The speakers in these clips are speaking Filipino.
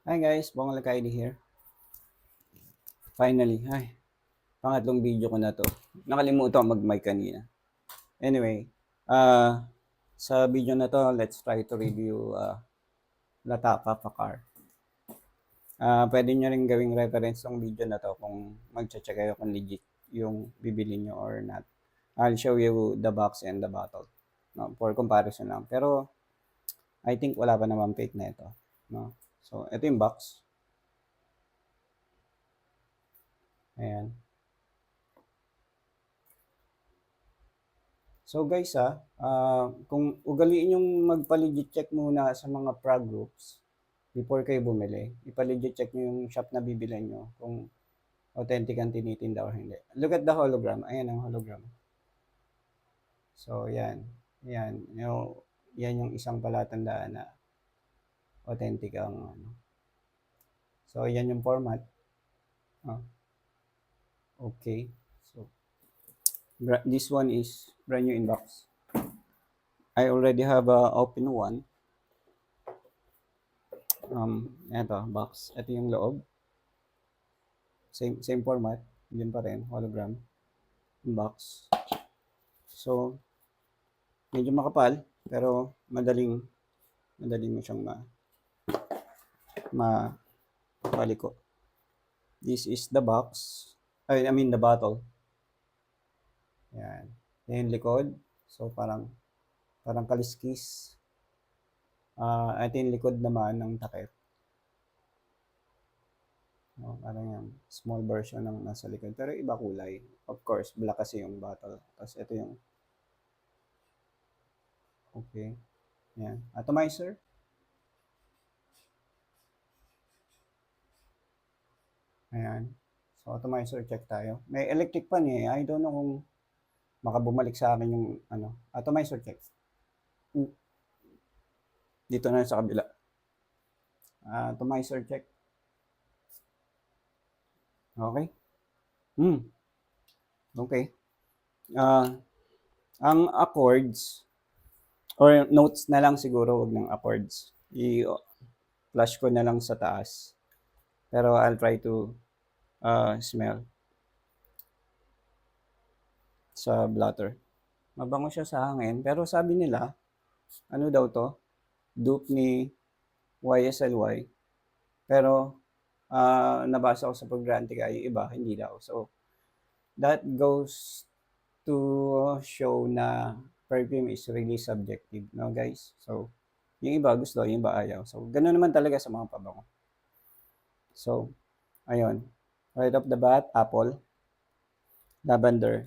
Hi guys, Bong Alcaide here. Finally, pangatlong video ko na to. Nakalimutan ko mag-mic kanina. Anyway, sa video na to, let's try to review Lataka Pakar. Pwede nyo rin gawing reference ng video na to kung mag-check kayo kung legit yung bibili nyo or not. I'll show you the box and the bottle, no, for comparison lang. Pero I think wala pa naman fake na ito, no? So, ito yung box. Ayan. So guys, kung ugaliin yung magpa-legit check muna sa mga prog groups before kayo bumili, ipa-legit check nyo yung shop na bibilan nyo kung authentic ang tinitinda or hindi. Look at the hologram. Ayan ang hologram. So yan. Yan. Yan yung isang palatandaan na authentic ang ano. So yan yung format. Okay. So this one is brand new inbox. I already have a open one. Ito, box. Ito yung loob. Same format. Yun pa rin, hologram. Box. So, medyo makapal, pero madaling mo siyang maliko. This is the box. I mean the bottle. Yan. Yan yung likod. So, parang kaliskis. Ito yung likod naman ng takip. Parang yung small version ng nasa likod. Pero iba kulay. Of course, black kasi yung bottle. Tapos ito yung okay. Yan. Atomizer. Ayan. So, atomizer check tayo. May electric pan eh. I don't know kung makabumalik sa akin yung atomizer check. Dito na sa kabila. Atomizer check. Okay. Okay. Ang accords or notes na lang siguro, wag ng accords. I-flash ko na lang sa taas. Pero I'll try to smell sa blotter. Mabango siya sa hangin. Pero sabi nila, ano daw to? Dupe ni YSLY. Pero nabasa ko sa Pagrantica, yung iba, hindi daw. So, that goes to show na perfume is really subjective, no guys? So, yung iba gusto, yung iba ayaw. So, ganoon naman talaga sa mga pabango. So, ayun. Right off the bat, apple, lavender.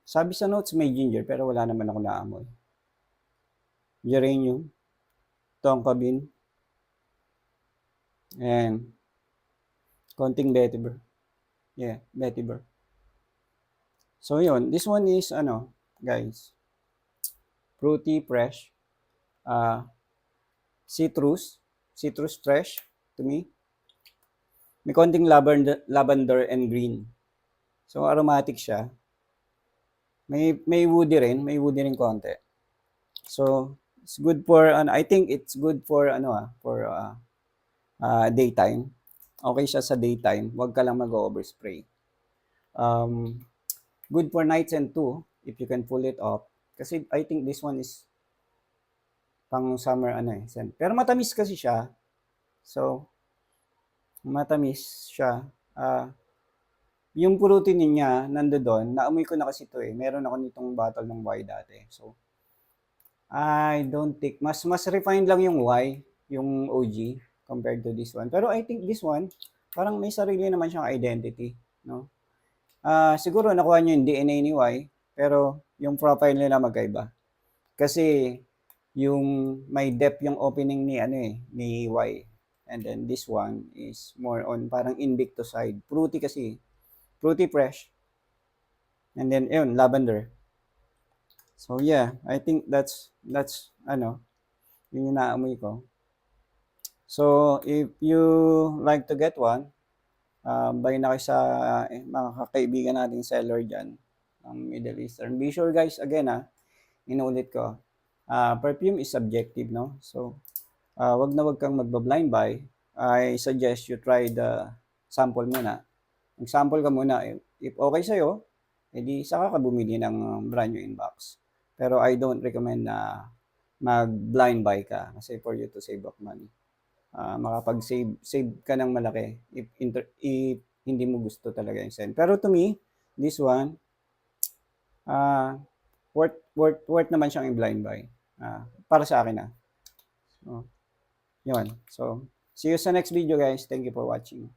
Sabi sa notes may ginger, pero wala naman ako naamoy. Geranium, tonka bean, and konting vetiver. Yeah, vetiver. So, yun. This one is, guys, fruity, fresh, citrus fresh to me. May konting lavender and green. So, aromatic siya. May woody rin konti. So, it's good for, I think it's good for, daytime. Okay siya sa daytime. Huwag ka lang mag-overspray. Good for nights and too, if you can pull it off. Kasi I think this one is pang summer scent. Pero matamis kasi siya. So, matamis siya. Yung fruity niya, nandoon, naamoy ko na kasi ito eh. Meron ako nitong bottle ng Y dati. So, I don't think, mas refined lang yung Y, yung OG, compared to this one. Pero I think this one, parang may sarili naman siyang identity, no? Siguro nakuha niyo yung DNA ni Y, pero yung profile nila magkaiba. Kasi yung may depth yung opening ni Y. And then this one is more on parang Invictus side. Fruity kasi. Fruity fresh. And then yun, lavender. So yeah, I think that's yun yung naamoy ko. So if you like to get one, buy na kayo sa mga kakaibigan nating seller dyan ng Middle Eastern. Be sure guys, again inuulit ko, perfume is subjective, no? So wag na wag kang magba-blind buy. I suggest you try the sample muna. Mag-sample ka muna. If okay sa'yo, edi saka ka bumili ng brand new inbox. Pero I don't recommend na mag-blind buy ka kasi for you to save up money. Makapag-save ka ng malaki if hindi mo gusto talaga yung send. Pero to me, this one, worth naman siyang i-blind buy. Para sa akin So, yun. So, see you sa next video guys. Thank you for watching.